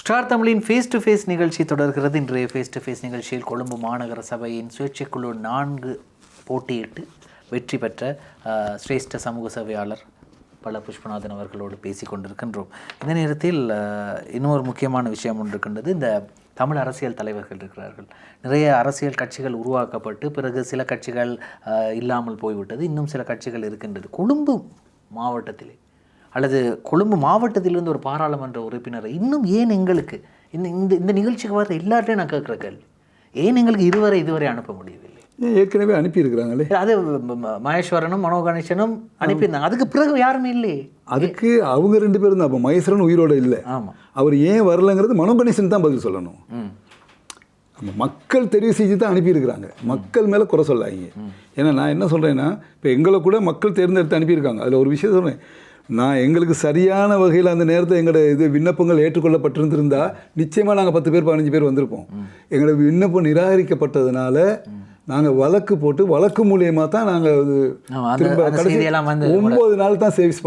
Star தமிழின் face to face நிகழ்ச்சி தொடர்கிறது. இன்றைய ஃபேஸ் டு ஃபேஸ் நிகழ்ச்சியில் கொழும்பு மாநகர சபையின் சுயேட்சைக்குழு 4 போட்டியிட்டு வெற்றி பெற்ற சிரேஷ்ட சமூக சேவையாளர் பல புஷ்பநாதன் அவர்களோடு பேசி கொண்டிருக்கின்றோம். இந்த நேரத்தில் இன்னொரு முக்கியமான விஷயம் ஒன்று இருக்கின்றது. இந்த தமிழ் அரசியல் தலைவர்கள் இருக்கிறார்கள். நிறைய அரசியல் கட்சிகள் உருவாக்கப்பட்டு பிறகு சில கட்சிகள் இல்லாமல் போய்விட்டது. இன்னும் சில கட்சிகள் இருக்கின்றது. கொழும்பு மாவட்டத்திலே அல்லது கொழும்பு மாவட்டத்திலிருந்து ஒரு பாராளுமன்ற உறுப்பினர் இன்னும் ஏன் எங்களுக்கு இந்த இந்த நிகழ்ச்சிக்கு வர எல்லார்ட்டையும் நான் கேட்குற கேள்வி, ஏன் எங்களுக்கு இதுவரை அனுப்ப முடியவில்லை? ஏற்கனவே அனுப்பியிருக்கிறாங்களே. அது மகேஸ்வரனும் மனோ கணேசனும் அனுப்பியிருந்தாங்க. அதுக்கு பிறகு யாருமே இல்லையே. அதுக்கு அவங்க 2 பேரும் தான். அப்போ மகேஸ்வரன் உயிரோடு இல்லை. ஆமாம், அவர் ஏன் வரலைங்கிறது மனோ கணேசன் தான் பதில் சொல்லணும். நம்ம மக்கள் தெரிவு செஞ்சு தான் அனுப்பியிருக்கிறாங்க. மக்கள் மேலே குறை சொல்லாங்க. ஏன்னா நான் என்ன சொல்கிறேன்னா, இப்போ எங்களை கூட மக்கள் தேர்ந்தெடுத்து அனுப்பியிருக்காங்க. அதில் ஒரு விஷயம் சொல்கிறேன், நான் எங்களுக்கு சரியான வகையில் அந்த நேரத்தில் எங்களோட விண்ணப்பங்கள் ஏற்றுக்கொள்ளப்பட்டிருந்திருந்தா நிச்சயமாக நாங்கள் 10 பேர் 15 பேர் வந்திருப்போம். எங்களோட விண்ணப்பம் நிராகரிக்கப்பட்டதுனால நாங்கள் வழக்கு போட்டு வழக்கு மூலியமாக தான் நாங்கள் திரும்ப 9 நாள் தான் சேவிஸ்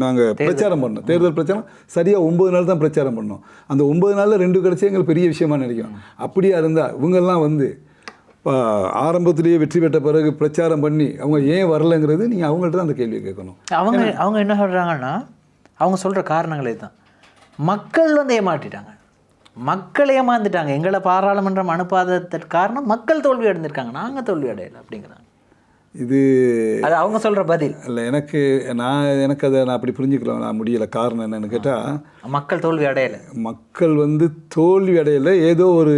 நாங்கள் பிரச்சாரம் பண்ணோம். தேர்தல் பிரச்சாரம் சரியாக 9 நாள் தான் பிரச்சாரம் பண்ணோம். அந்த 9 நாளில் 2 கிடச்சி எங்களுக்கு பெரிய விஷயமா நினைக்கிறோம். அப்படியா இருந்தால் இவங்கெல்லாம் வந்து ஆரம்பத்திலேயே வெற்றி பெற்ற பிறகு பிரச்சாரம் பண்ணி அவங்க ஏன் வரலைங்கிறது நீங்கள் அவங்கள்ட்ட தான் அந்த கேள்வியை கேட்கணும். அவங்க என்ன சொல்கிறாங்கன்னா, அவங்க சொல்கிற காரணங்களே தான் மக்கள் வந்து ஏமாற்றிட்டாங்க, மக்கள் ஏமாந்துட்டாங்க. எங்களை பாராளுமன்றம் அனுப்பாததற்கு காரணம் மக்கள் தோல்வி அடைந்திருக்காங்க, நாங்கள் தோல்வி அடையலை அப்படிங்கிறாங்க. இது அது அவங்க சொல்கிற பதில் இல்லை. எனக்கு அதை நான் அப்படி புரிஞ்சுக்கலாம் நான் முடியலை. காரணம் என்னன்னு கேட்டால், மக்கள் தோல்வி அடையலை, மக்கள் வந்து தோல்வி அடையலை. ஏதோ ஒரு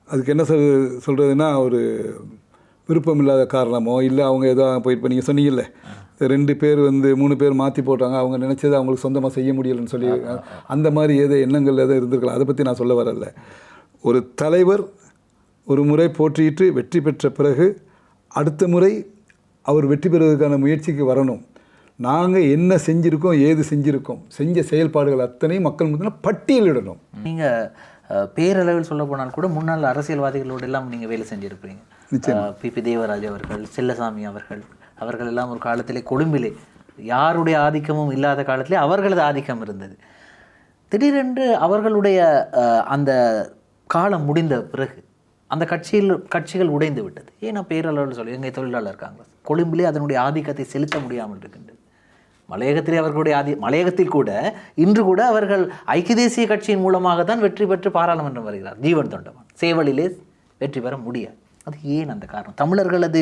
அதுக்கு என்ன சொல்கிறதுனா, ஒரு விருப்பம் இல்லாத காரணமோ இல்லை அவங்க ஏதோ போயிட்டு இப்போ நீங்கள் சொன்னீங்கல்ல 2 பேர் வந்து 3 பேர் மாற்றி போட்டாங்க, அவங்க நினச்சதை அவங்களுக்கு சொந்தமாக செய்ய முடியலைன்னு சொல்லி அந்த மாதிரி ஏதோ எண்ணங்கள் எதோ இருந்திருக்கலாம். அதை பற்றி நான் சொல்ல வரல. ஒரு தலைவர் ஒரு முறை போட்டியிட்டு வெற்றி பெற்ற பிறகு அடுத்த முறை அவர் வெற்றி பெறுவதற்கான முயற்சிக்கு வரணும். நாங்கள் என்ன செஞ்சுருக்கோம், ஏது செஞ்சுருக்கோம், செஞ்ச செயல்பாடுகள் அத்தனையும் மக்கள் முன்னாடி பட்டியலிடணும். நீங்கள் பேரளவில் சொல்ல போனால் கூட முன்னாள் அரசியல்வாதிகளோடு எல்லாம் நீங்கள் வேலை செஞ்சுருப்பீங்க. பிபி தேவராஜ் அவர்கள், செல்லசாமி அவர்கள் எல்லாம் ஒரு காலத்திலே கொழும்பிலே யாருடைய ஆதிக்கமும் இல்லாத காலத்திலே அவர்களது ஆதிக்கம் இருந்தது. திடீரென்று அவர்களுடைய அந்த காலம் முடிந்த பிறகு அந்த கட்சிகள் உடைந்து விட்டது. ஏன்னா பேரளவில் சொல்லி எங்கள் தொழிலாளர் காங்கிரஸ் கொழும்பிலே அதனுடைய ஆதிக்கத்தை செலுத்த முடியாமல் இருக்கின்றது. மலையகத்திலே அவர்களுடைய மலையகத்தில் கூட இன்று கூட அவர்கள் ஐக்கிய தேசிய கட்சியின் மூலமாக தான் வெற்றி பெற்று பாராளுமன்றம் வருகிறார். ஜீவன் தொண்டமான் சேவலிலே வெற்றி பெற முடியாது. அது ஏன் அந்த காரணம்? தமிழர்களது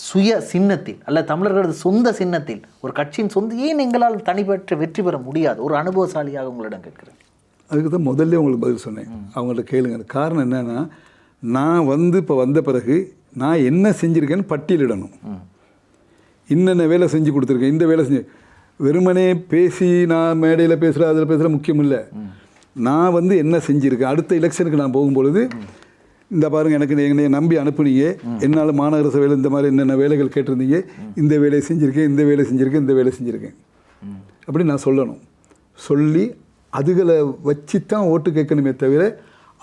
சுய சின்னத்தில் அல்ல தமிழர்களது சொந்த சின்னத்தில் ஒரு கட்சியின் சொந்த ஏன் எங்களால் தனிப்பெற்று வெற்றி பெற முடியாது? ஒரு அனுபவசாலியாக உங்களிடம் கேட்குறேன். அதுக்கு தான் முதல்ல உங்களுக்கு பதில் சொன்னேன். அவங்கள்ட்ட கேளுங்க. காரணம் என்னென்னா, நான் இப்போ வந்த பிறகு நான் என்ன செஞ்சுருக்கேன்னு பட்டியலிடணும். இன்னென்ன வேலை செஞ்சு கொடுத்துருக்கேன், இந்த வேலை செஞ்சு வெறுமனே பேசி நான் மேடையில் பேசுகிறேன் அதில் பேசுகிற முக்கியம் இல்லை. நான் என்ன செஞ்சுருக்கேன். அடுத்த எலெக்ஷனுக்கு நான் போகும்பொழுது இந்த பாருங்கள், எனக்கு என்னை நம்பி அனுப்புனீங்க, என்னால் மாநகர சபையில் இந்த மாதிரி என்னென்ன வேலைகள் கேட்டிருந்தீங்க, இந்த வேலையை செஞ்சுருக்கேன், இந்த வேலை செஞ்சுருக்கேன், இந்த வேலை செஞ்சுருக்கேன் அப்படி நான் சொல்லணும். சொல்லி அதுகளை வச்சு தான் ஓட்டு கேட்கணுமே தவிர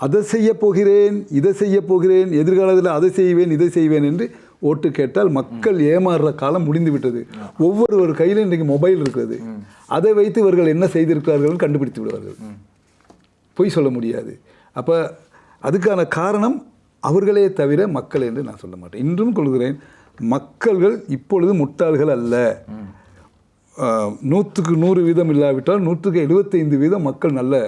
அதை செய்ய போகிறேன், இதை செய்ய போகிறேன், எதிர்காலத்தில் அதை செய்வேன், இதை செய்வேன் என்று ஓட்டு கேட்டால் மக்கள் ஏமாறுற காலம் முடிந்து விட்டது. ஒவ்வொரு கையிலும் இன்றைக்கு மொபைல் இருக்கிறது. அதை வைத்து இவர்கள் என்ன செய்திருக்கிறார்கள் கண்டுபிடித்து விடுவார்கள். பொய் சொல்ல முடியாது. அப்போ அதுக்கான காரணம் அவர்களே தவிர மக்கள் என்று நான் சொல்ல மாட்டேன். இன்றும் கொள்கிறேன், மக்கள்கள் இப்பொழுது முட்டாள்கள் அல்ல. 100க்கு 100% இல்லாவிட்டால் 100க்கு 75% மக்கள் நல்ல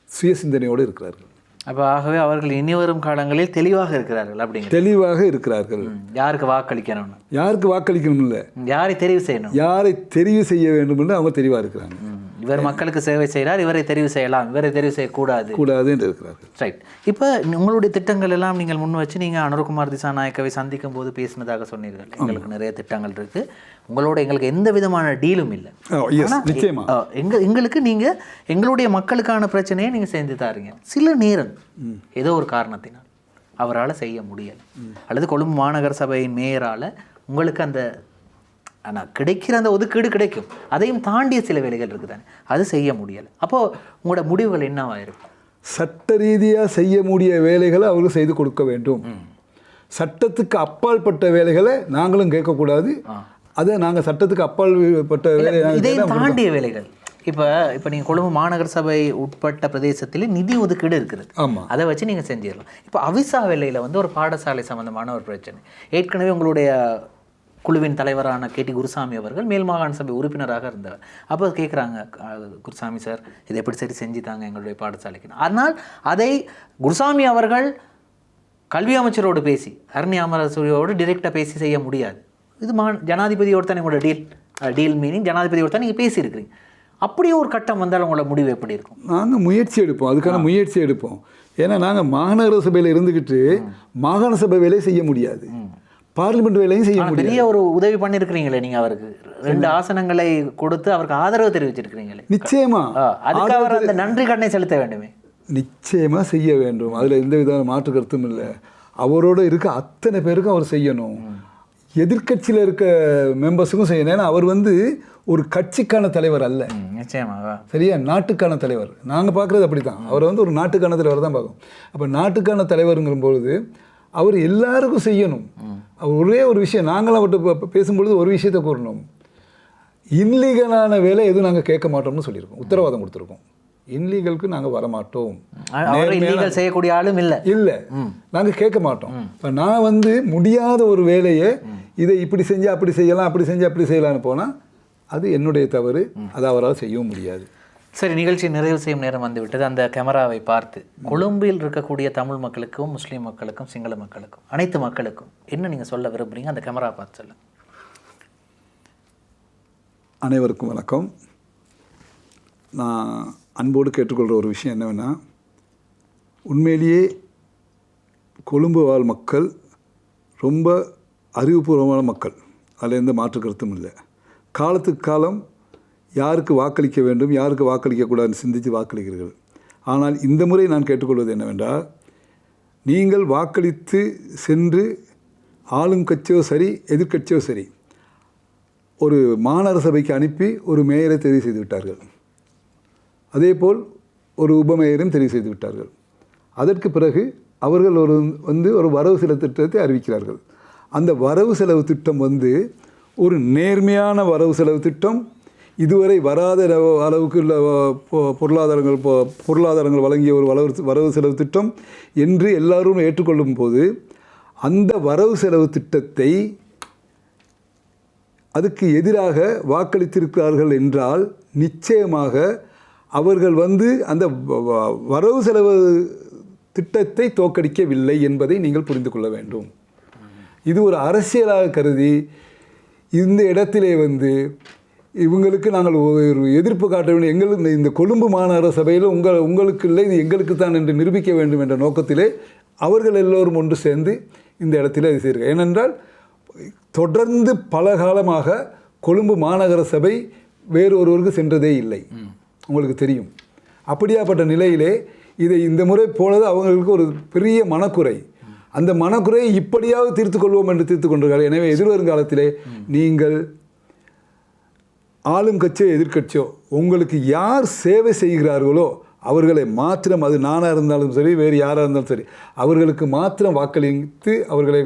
சுய சிந்தனையோடு இருக்கிறார்கள். அப்போ ஆகவே அவர்கள் இனி வரும் காலங்களில் தெளிவாக இருக்கிறார்கள். அப்படிங்க தெளிவாக இருக்கிறார்கள். யாருக்கு வாக்களிக்கணும், யாருக்கு வாக்களிக்கணும் இல்லை, யாரை தெரிவு செய்யணும், யாரை தெரிவு செய்ய வேண்டும் என்று அவங்க தெளிவாக இருக்கிறாங்க. இவர் மக்களுக்கு சேவை செய்கிறார், இவரை தெரிவு செய்யலாம், இவரை தெரிவு செய்யக்கூடாது என்று இருக்கிறார்கள். ரைட். இப்போ உங்களுடைய திட்டங்கள் எல்லாம் நீங்கள் முன் வச்சு நீங்கள் அனுரகுமார் திசாநாயக்கவை சந்திக்கும் போது பேசினதாக சொன்னீர்கள். எங்களுக்கு நிறைய திட்டங்கள் இருக்குது, உங்களோட எங்களுக்கு எந்த விதமான டீலும் இல்லை. எங்களுக்கு நீங்கள் எங்களுடைய மக்களுக்கான பிரச்சனையை நீங்கள் செஞ்சு தாருங்க. சில நேரம் ஏதோ ஒரு காரணத்தினால் அவரால் செய்ய முடியலை, அல்லது கொழும்பு மாநகர சபையின் மேயரால் உங்களுக்கு அந்த ஆனால் கிடைக்கிற அந்த ஒதுக்கீடு கிடைக்கும், அதையும் தாண்டிய சில வேலைகள் இருக்குதானே, அது செய்ய முடியலை. அப்போது உங்களோட முடிவுகள் என்னவாக இருக்கும்? சட்ட ரீதியாக செய்ய முடிய வேலைகளை அவர்கள் செய்து கொடுக்க வேண்டும். சட்டத்துக்கு அப்பால் பட்ட வேலைகளை நாங்களும் கேட்கக்கூடாது. அதை நாங்கள் சட்டத்துக்கு அப்பால் பட்ட வேலை இதையும் தாண்டிய வேலைகள் இப்போ நீங்கள் கொழும்பு மாநகர சபை உட்பட்ட பிரதேசத்தில் நிதி ஒதுக்கீடு இருக்குது. ஆமாம், அதை வச்சு நீங்கள் செஞ்சிடலாம். இப்போ அவிசா வேலையில் வந்து ஒரு பாடசாலை சம்பந்தமான ஒரு பிரச்சனை. ஏற்கனவே உங்களுடைய குழுவின் தலைவரான கேடி குருசாமி அவர்கள் மேல் மாகாண சபை உறுப்பினராக இருந்தவர். அப்போ கேட்குறாங்க, குருசாமி சார் இதை எப்படி சரி செஞ்சுட்டாங்க எங்களுடைய பாடசாலைக்கு. ஆனால் அதை குருசாமி அவர்கள் கல்வி அமைச்சரோடு பேசி அருணி அமரசூரியோடு டிரெக்டாக பேசி செய்ய முடியாது. இது ஜனாதிபதியோடு தான் எங்களோட டீல் மீனிங் ஜனாதிபதியோடு தான் நீங்கள் பேசியிருக்கிறீங்க. அப்படியே ஒரு கட்டம் வந்தால் உங்களோட முடிவு எப்படி இருக்கும்? நாங்கள் முயற்சி எடுப்போம், அதுக்கான முயற்சி எடுப்போம். ஏன்னா நாங்கள் மாநகர சபையில் இருந்துக்கிட்டு மாகாண சபை வேலையை செய்ய முடியாது, பார்லிமெண்ட் வேலையும் செய்ய முடியாது. பெரிய ஒரு உதவி பண்ணியிருக்கிறீங்களே நீங்கள், அவருக்கு 2 ஆசனங்களை கொடுத்து அவருக்கு ஆதரவு தெரிவிச்சிருக்கிறீங்களே. நிச்சயமா அதுக்கு அவர் அந்த நன்றி கடனை செலுத்த வேண்டுமே. நிச்சயமாக செய்ய வேண்டும், அதில் எந்த விதமான மாற்று கருத்தும் இல்லை. அவரோட இருக்க அத்தனை பேருக்கும் அவர் செய்யணும், எதிர்கட்சியில் இருக்க மெம்பர்ஸுக்கும் செய்யணும். ஏன்னா அவர் வந்து ஒரு கட்சிக்கான தலைவர் அல்ல, நிச்சயமாக சரியா, நாட்டுக்கான தலைவர். நாங்கள் பார்க்குறது அப்படி தான், அவர் வந்து ஒரு நாட்டுக்கான தலைவர் தான் பார்க்கும். அப்போ நாட்டுக்கான தலைவருங்கிறபொழுது அவர் எல்லாருக்கும் செய்யணும். அவர் ஒரே ஒரு விஷயம், நாங்களும் அவர்கிட்ட பேசும்பொழுது ஒரு விஷயத்தை கூறணும், இன்லீகலான வேலை எதுவும் நாங்கள் கேட்க மாட்டோம்னு சொல்லியிருக்கோம், உத்தரவாதம் கொடுத்துருக்கோம். இன்லீகலுக்கு நாங்கள் வரமாட்டோம், செய்யக்கூடிய ஆளும் இல்லை, நாங்கள் கேட்க மாட்டோம். இப்போ நான் வந்து முடியாத ஒரு வேலையை இதை இப்படி செஞ்சால் அப்படி செய்யலாம், அப்படி செஞ்சால் அப்படி செய்யலான்னு போனால் அது என்னுடைய தவறு, அதை அவரால் செய்யவும் முடியாது. சரி, நிகழ்ச்சி நிறைவு செய்யும் நேரம் வந்துவிட்டது. அந்த கேமராவை பார்த்து கொழும்பில் இருக்கக்கூடிய தமிழ் மக்களுக்கும் முஸ்லீம் மக்களுக்கும் சிங்கள மக்களுக்கும் அனைத்து மக்களுக்கும் என்ன நீங்கள் சொல்ல விரும்புகிறீங்க? அந்த கேமரா பார்த்து சொல்லுங்கள். அனைவருக்கும் வணக்கம். நான் அன்போடு கேட்டுக்கொள்கிற ஒரு விஷயம் என்னவென்னா, உண்மையிலேயே கொழும்பு வாழ் மக்கள் ரொம்ப அறிவுபூர்வமான மக்கள், அதில் எந்த மாற்று கருத்தும் இல்லை. காலத்துக்கு காலம் யாருக்கு வாக்களிக்க வேண்டும், யாருக்கு வாக்களிக்கக்கூடாதுன்னு சிந்தித்து வாக்களிக்கிறீர்கள். ஆனால் இந்த முறை நான் கேட்டுக்கொள்வது என்னவென்றால், நீங்கள் வாக்களித்து சென்று ஆளும் கட்சியோ சரி எதிர்கட்சியோ சரி ஒரு மாநகர சபைக்கு அனுப்பி ஒரு மேயரை தெரிவு செய்து விட்டார்கள், அதேபோல் ஒரு உபமேயரையும் தெரிவு செய்து விட்டார்கள். அதற்கு பிறகு அவர்கள் ஒரு வரவு செலவு திட்டத்தை அறிவிக்கிறார்கள். அந்த வரவு செலவு திட்டம் வந்து ஒரு நேர்மையான வரவு செலவு திட்டம், இதுவரை வராத அளவுக்கு உள்ள பொருளாதாரங்கள் வழங்கிய ஒரு வரவு செலவு திட்டம் என்று எல்லாரும் ஏற்றுக்கொள்ளும் போது, அந்த வரவு செலவு திட்டத்தை அதுக்கு எதிராக வாக்களித்திருக்கிறார்கள் என்றால் நிச்சயமாக அவர்கள் வந்து அந்த வரவு செலவு திட்டத்தை தோற்கடிக்கவில்லை என்பதை நீங்கள் புரிந்து கொள்ள வேண்டும். இது ஒரு அரசியலாக கருதி இந்த இடத்திலே வந்து இவங்களுக்கு நாங்கள் ஒரு எதிர்ப்பு காட்ட வேண்டும், எங்களுக்கு இந்த கொழும்பு மாநகர சபையில் உங்களுக்கு இல்லை, இது எங்களுக்கு தான் என்று நிரூபிக்க வேண்டும் என்ற நோக்கத்திலே அவர்கள் எல்லோரும் ஒன்று சேர்ந்து இந்த இடத்திலே அது செய்கிறார்கள். ஏனென்றால் தொடர்ந்து பல காலமாக கொழும்பு மாநகர சபை வேறு ஒருவருக்கு சென்றதே இல்லை, உங்களுக்கு தெரியும். அப்படியாப்பட்ட நிலையிலே இதை இந்த முறை போலது அவங்களுக்கு ஒரு பெரிய மனக்குறை, அந்த மனக்குறையை இப்படியாவது தீர்த்து கொள்வோம் என்று தீர்த்து கொண்டிருக்கிறார்கள். எனவே எதிர்வருங்காலத்திலே நீங்கள் ஆளும் கட்சியோ எதிர்கட்சியோ உங்களுக்கு யார் சேவை செய்கிறார்களோ அவர்களை மாத்திரம், அது நானாக இருந்தாலும் சரி வேறு யாராக இருந்தாலும் சரி, அவர்களுக்கு மாத்திரம் வாக்களித்து அவர்களை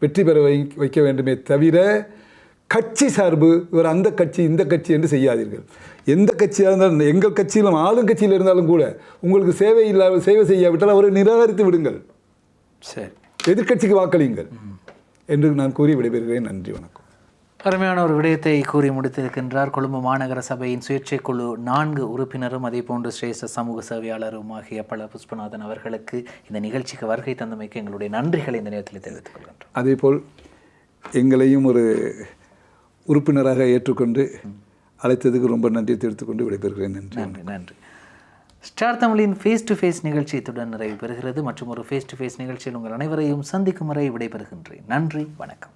வெற்றி பெற வைக்க வேண்டுமே தவிர கட்சி சார்பு இவர் அந்த கட்சி இந்த கட்சி என்று செய்யாதீர்கள். எந்த கட்சியாக இருந்தாலும், எங்கள் கட்சியிலும் ஆளுங்கட்சியில் இருந்தாலும் கூட உங்களுக்கு சேவை செய்யாவிட்டால் அவரை நிராகரித்து விடுங்கள், சரி, எதிர்கட்சிக்கு வாக்களியுங்கள் என்று நான் கூறி விடைபெறுகிறேன். நன்றி, வணக்கம். அருமையான ஒரு விடயத்தை கூறி முடித்திருக்கின்றார் கொழும்பு மாநகர சபையின் சுயேட்சை குழு 4 உறுப்பினரும் அதே போன்று சிரேஷ்ட சமூக சேவையாளரும் ஆகிய பல புஷ்பநாதன் அவர்களுக்கு இந்த நிகழ்ச்சிக்கு வருகை தந்தமைக்கு எங்களுடைய நன்றிகளை இந்த நேரத்தில் தெரிவித்துக் கொள்கின்றோம். அதேபோல் எங்களையும் ஒரு உறுப்பினராக ஏற்றுக்கொண்டு அழைத்ததுக்கு ரொம்ப நன்றி தெரிவித்துக்கொண்டு விடைபெறுகிறேன். நன்றி. நன்றி. ஸ்டார் தமிழின் ஃபேஸ் டு ஃபேஸ் நிகழ்ச்சி இத்துடன் நிறைவு பெறுகிறது. மற்றும் ஒரு ஃபேஸ் டு ஃபேஸ் நிகழ்ச்சியில் உங்கள் அனைவரையும் சந்திக்கும் வரை விடைபெறுகின்றேன். நன்றி, வணக்கம்.